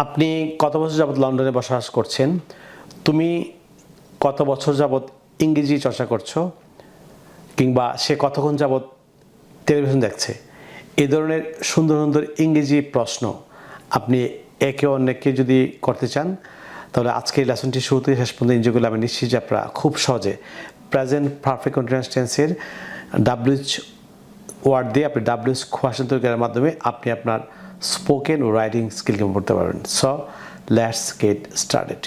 আপনি কত বছর যাবত লন্ডনে বসবাস করছেন? তুমি কত বছর যাবত ইংরেজি চর্চা করছো? কিংবা সে কতক্ষণ যাবত টেলিভিশন দেখছে? এই ধরনের সুন্দর সুন্দর ইংরেজি প্রশ্ন আপনি একে অন্যকে যদি করতে চান, তাহলে আজকের লেসনটি শুরু থেকে শেষ পর্যন্ত এনজয় করলে আমি নিশ্চিত যে আপনারা খুব সহজে প্রেজেন্ট পারফেক্ট কন্টিনিউয়াস টেন্সের ডাব্লিউএইচ ওয়ার্ড দিয়ে আপনি ডাব্লিউএইচ কোয়েশ্চেন তৈরি করার মাধ্যমে আপনি আপনার স্পোকেন ও রাইটিং স্কিলকে করতে পারবেন। So let's get started.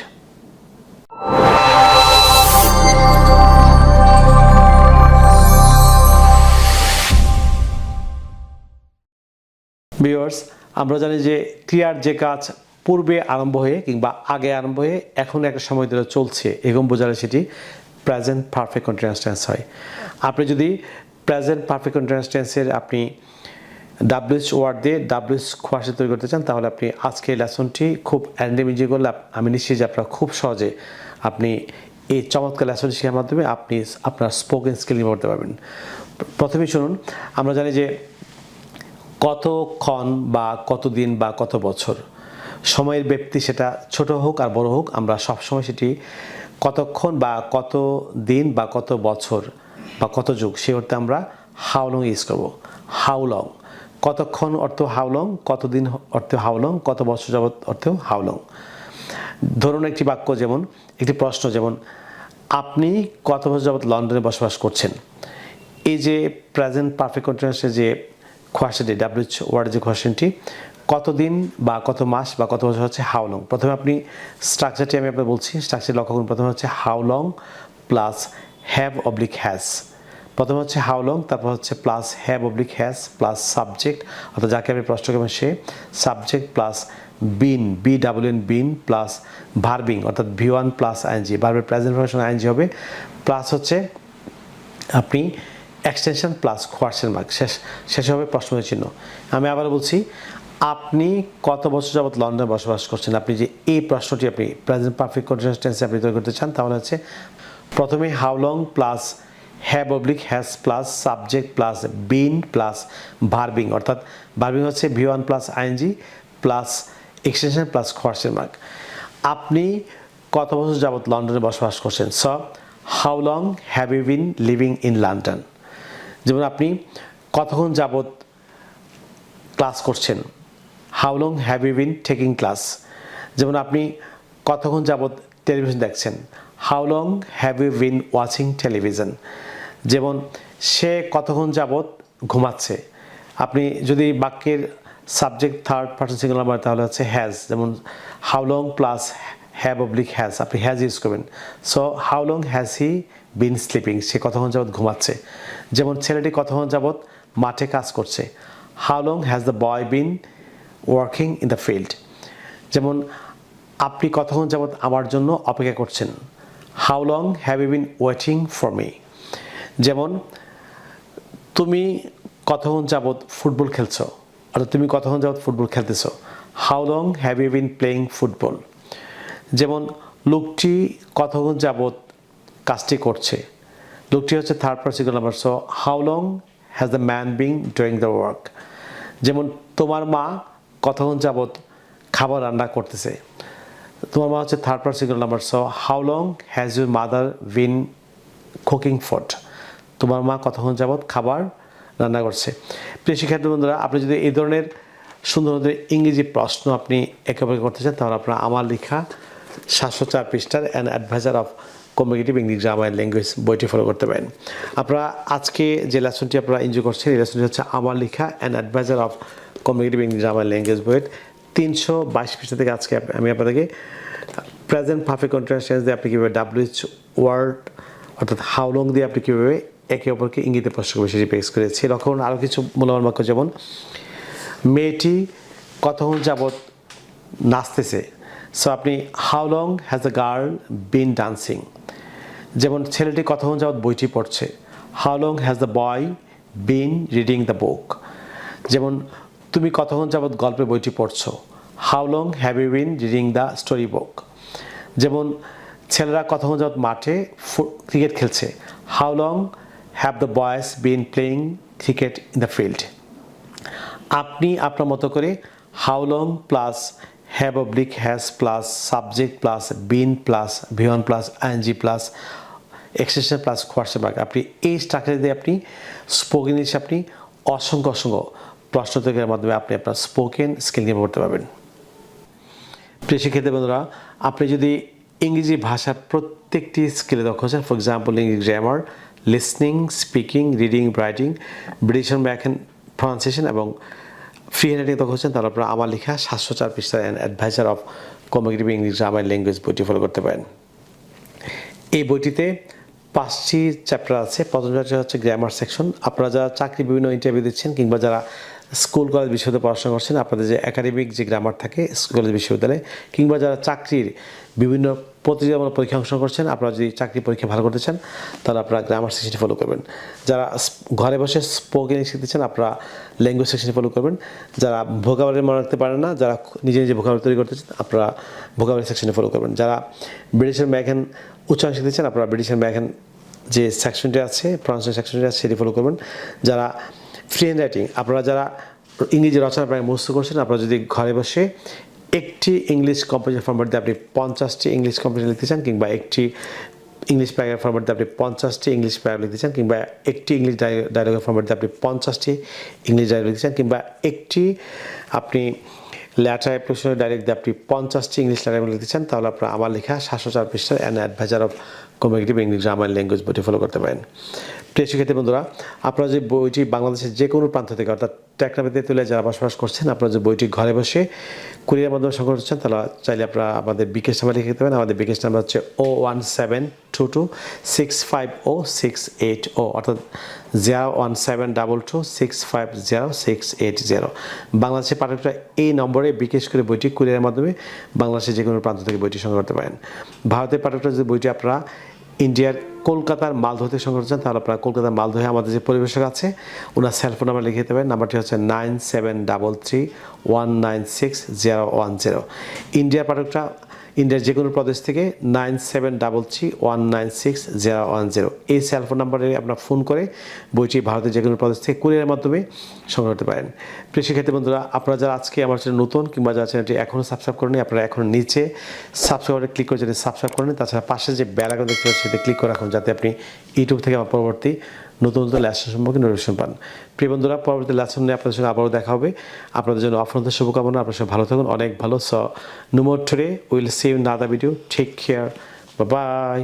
Viewers, আমরা জানি যে ক্রিয়ার যে কাজ পূর্বে আরম্ভ হয়ে কিংবা আগে আরম্ভ হয়ে এখন একটা সময় ধরে চলছে, এরকম বোঝালে সেটি প্রেজেন্ট পারফেক্ট কন্টিনিউয়াস টেন্স হয়। আপনি যদি প্রেজেন্ট পারফেক্ট কন্টিনিউয়াস টেন্সের আপনি ডাব্লিউএইচ ওয়ার্ড দিয়ে ডাব্লিউএইচ কোয়েশ্চেন তৈরি করতে চান, তাহলে আপনি আজকের লেসনটি খুব অ্যান্ডেমিজি করলে আমি নিশ্চিত যে আপনারা খুব সহজে আপনি এই চমৎকার লেসন শেখার মাধ্যমে আপনি আপনার স্পোকেন স্কিল করতে পারবেন। প্রথমেই শুনুন, আমরা জানি যে কতক্ষণ বা কতদিন বা কত বছর সময়ের ব্যক্তি, সেটা ছোট হোক আর বড় হোক, আমরা সবসময় সেটি কতক্ষণ বা কত দিন বা কত বছর বা কত যুগ সে অর্থে আমরা হাউ লং ইউজ করবো। হাউ লং, কতক্ষণ অর্থ হাউ লং, কতদিন অর্থ হাউ লং, কত বছর যাবত অর্থ হাউ লং। ধরুন একটি বাক্য, যেমন একটি প্রশ্ন, যেমন আপনি কত বছর যাবত লন্ডনে বসবাস করছেন। এই যে প্রেজেন্ট পারফেক্ট কন্টিনিউয়াসের যে কোয়েশ্চেনটি, ডাব্লিউএইচ ওয়ার্ড যে কোয়েশ্চেনটি, কতদিন বা কত মাস বা কত বছর হচ্ছে হাউ লং। প্রথমে আপনি স্ট্রাকচারটি আমি আপনাকে বলছি, স্ট্রাকচার লক্ষ্য করুন। প্রথমে হচ্ছে how long plus have oblique has. প্রথমে হচ্ছে হাউ লং, তারপর হচ্ছে plus have oblique has plus subject, অর্থাৎ যাকে আপনি প্রশ্ন করবেন সে, subject plus been, BWN been plus verbing অর্থাৎ V1 প্লাস আইএনজি, ভার্বের প্রেজেন্ট ফরমেশন আইএনজি হবে, প্লাস হচ্ছে আপনি এক্সটেনশন প্লাস কোয়েশ্চেন মার্ক, শেষ হবে প্রশ্নের চিহ্ন। আমি আবার বলছি, আপনি কত বছর যাবত লন্ডনে বসবাস করছেন। আপনি যে এই প্রশ্নটি আপনি প্রেজেন্ট পারফেক্ট কন্টিনিউয়াস টেন্সে আপনি তৈরি করতে চান, তাহলে হচ্ছে প্রথমে how long plus have oblique has plus subject plus been plus verbing, অর্থাৎ ভার্বিং হচ্ছে V1 plus ING plus extension plus question mark. আপনি কত বছর যাবত লন্ডনে বসবাস করছেন। So how long have you been living in London. যেমন আপনি কতক্ষণ যাবত ক্লাস করছেন। How long have you been taking class. যেমন আপনি কতক্ষণ যাবত টেলিভিশন দেখছেন। How long have you been watching television. যেমন সে কতক্ষণ যাবত ঘুমাচ্ছে। আপনি যদি বাক্যের subject third person singular number, তাহলে হচ্ছে হ্যাজ। যেমন how long plus have oblique has, আপনি হ্যাজ ইউজ করবেন। So how long has he been sleeping, সে কতক্ষণ যাবত ঘুমাচ্ছে। যেমন ছেলেটি কতক্ষণ যাবত মাঠে কাজ করছে। How long has the boy been working in the field. যেমন আপনি কতক্ষণ যাবত আমার জন্য অপেক্ষা করছেন। How long have you been waiting for me. যেমন তুমি কতক্ষণ যাবত ফুটবল খেলছো, অর্থাৎ তুমি কতক্ষণ যাবত ফুটবল খেলতেছো। How long have you been playing football. যেমন লোকটি কতক্ষণ যাবত কাজটি করছে। লোকটি হচ্ছে third person singular number. So how long has the man been doing the work. যেমন তোমার মা কতক্ষণ যাবত খাবার রান্না করতেছে। তোমার মা হচ্ছে third person singular number. So how long has your mother been cooking food. তোমার মা কতক্ষণ যাবত খাবার রান্না করছে। প্রিয় শিক্ষার্থী বন্ধুরা, আপনি যদি এই ধরনের সুন্দর সুন্দর ইংরেজি প্রশ্ন আপনি একেবারে করতে চান, তাহলে আপনারা আমার লেখা 704 পৃষ্ঠার an adviser of communicative English grammar and language বইটি ফলো করতে পারেন। আপনারা আজকে যে লেসনটি আপনারা এনজয় করছেন, এই লেসনটি হচ্ছে আমার লেখা an adviser of communicative English grammar and language বইয়ের 322 পৃষ্ঠা থেকে আজকে আমি আপনাদেরকে প্রেজেন্ট পারফেক্ট কন্টিনিউয়াস টেন্স দিয়ে আপনি কীভাবে ডাব্লিউএইচ ওয়ার্ড অর্থাৎ হাউ লং দিয়ে আপনি কীভাবে একে অপরকে ইঙ্গিতে প্রশ্ন করবে সেটি পেশ করেছি। লক্ষ্য আরও কিছু মূল্যবান বাক্য, যেমন মেয়েটি কতক্ষণ যাবত নাচতেছে। সো আপনি how long has the girl been dancing. যেমন ছেলেটি কতক্ষণ যাবত বইটি পড়ছে। How long has the boy been reading the book. যেমন তুমি কতক্ষণ যাবত গল্পের বইটি পড়ছো। How long have you been reading the story book. যেমন ছেলেরা কতক্ষণ যাবত মাঠে ক্রিকেট খেলছে। How long have the boys been playing cricket in the field. আপনি আপনার মতো করে how long plus have oblique has plus subject plus been plus V one plus ING plus extension plus question mark. আপনি এই structure দিয়ে আপনি spoken ইংলিশে আপনি অসংখ্য প্রশ্ন তৈরির মাধ্যমে আপনি আপনার স্পোকেন স্কিল গেম করতে পারবেন। প্রিয় শিক্ষার্থী বন্ধুরা, আপনি যদি ইংরেজি ভাষার প্রত্যেকটি স্কিলে দক্ষ হচ্ছেন, for example English grammar, listening, speaking, reading, writing, British ব্যাকন প্রনাউন্সিয়েশন এবং ফ্রি হ্যান্ডরাইটিং দক্ষ হচ্ছেন, তাহলে আপনারা আমার লেখা 704 পৃষ্ঠার adviser of communicative English grammar language বইটি ফলো করতে পারেন। এই বইটিতে 5টি চ্যাপ্টার আছে। প্রথম চ্যাপ্টার হচ্ছে গ্রামার সেকশন। আপনারা যারা চাকরি বিভিন্ন ইন্টারভিউ দিচ্ছেন কিংবা যারা স্কুল কলেজ বিশ্ববিদ্যালয়ে পড়াশোনা করছেন, আপনাদের যে একাডেমিক যে গ্রামার থাকে স্কুল কলেজ বিশ্ববিদ্যালয়ে, কিংবা যারা চাকরির বিভিন্ন প্রতিযোগিতামূলক পরীক্ষা অংশগ্রহণ করছেন, আপনারা যদি চাকরি পরীক্ষা ভালো করতে চান তাহলে আপনারা গ্রামার সেকশনটি ফলো করবেন। যারা ঘরে বসে স্পোকেন শিখতে চান আপনারা ল্যাঙ্গুয়েজ সেকশনটি ফলো করবেন। যারা ভোকাবুলারি মনে রাখতে পারেন না, যারা নিজে নিজে ভোকাবুলারি তৈরি করতে চান আপনারা ভোকাবুলারি সেকশনটি ফলো করবেন। যারা ব্রিটিশ ম্যাগান উচ্চারণ শিখতে চান আপনারা ব্রিটিশ ম্যাগান যে সেকশনটি আছে প্রনাউন্সিয়েশন সেকশনটি আছে সেটি ফলো করবেন। যারা ফ্রি হ্যান্ড রাইটিং, আপনারা যারা ইংরেজি রচনা প্রায় মুখস্থ করছেন, আপনারা যদি ঘরে বসে একটি ইংলিশ কম্পোজিশন ফরম্যাট দিয়ে আপনি 50টি ইংলিশ কম্পোজিশন লিখতে চান, কিংবা একটি ইংলিশ প্যারাগ্রাফ ফরম্যাট দিয়ে আপনি 50টি ইংলিশ প্যারাগ্রাফ লিখতে চান, কিংবা একটি ইংলিশ ডায়লগের ফরম্যাট দিয়ে আপনি 50টি ইংলিশ ডায়লগ লিখতে চান, কিংবা একটি আপনি ল্যাটার অ্যাপ্লিকেশনের ডাইরেক্ট দিয়ে আপনি 50টি ইংলিশ ডায়লগ লিখতে চান, তাহলে আপনারা আমার লেখা 704 পৃষ্ঠার an adviser of communicative English grammar language বইটি ফলো করতে পারেন। প্রিয় শিক্ষার্থী বন্ধুরা, আপনারা যে বইটি বাংলাদেশের যে কোনো প্রান্ত থেকে অর্থাৎ টেকনাফে তুলে যারা বসবাস করছেন, আপনারা যে বইটি ঘরে বসে কুরিয়ার মাধ্যমে সংগ্রহ করছেন, তাহলে চাইলে আপনারা আমাদের বিকাশ নাম্বার লিখে দিতে পারেন। আমাদের বিকাশ নাম্বার হচ্ছে 01722650680 অর্থাৎ 01722650680। বাংলাদেশের পাঠকরা এই নম্বরে বিকাশ করে বইটি কুরিয়ারের মাধ্যমে বাংলাদেশের যে কোনো প্রান্ত থেকে বইটি সংগ্রহ করতে পারেন। ভারতের পাঠকরা যে বইটি আপনারা ইন্ডিয়ার কলকাতার মালদহ থেকে সংগ্রহ করছেন, তাহলে আপনারা কলকাতার মালদহে আমাদের যে পরিবেশক আছে ওনার সেলফোন নাম্বার লিখে দিতে পারেন। নাম্বারটি হচ্ছে 9733196010। ইন্ডিয়ার পাঠকরা ইন্ডিয়ার যে কোনো প্রদেশ থেকে 9733196010 এই সেলফোন নাম্বারে আপনার ফোন করে বইটি ভারতের যে কোনো প্রদেশ থেকে কুরিয়ারের মাধ্যমে সংগ্রহ করতে পারেন। প্রিয় শিক্ষার্থী বন্ধুরা, আপনারা যারা আজকে আমার চ্যানেল নতুন কিংবা যারা চ্যানেলটি এখনও সাবস্ক্রাইব করেনি, আপনারা এখন নিচে সাবস্ক্রাইবে ক্লিক করে যদি সাবস্ক্রাইব করেন, তাছাড়া পাশে যে বেল আইকন দেখতে পাচ্ছেন সেটা ক্লিক করে রাখুন, যাতে আপনি ইউটিউব থেকে আমার পরবর্তী নতুন নতুন লেসন সম্পর্কে নোটিফিকেশন পান। প্রিয় বন্ধুরা, পরবর্তী লেসন নিয়ে আপনাদের সঙ্গে আবারও দেখা হবে। আপনাদের জন্য অফরন্ত শুভকামনা। আপনার সঙ্গে ভালো থাকুন, অনেক ভালো। So no more today, will see you in other video. Take care, bye by.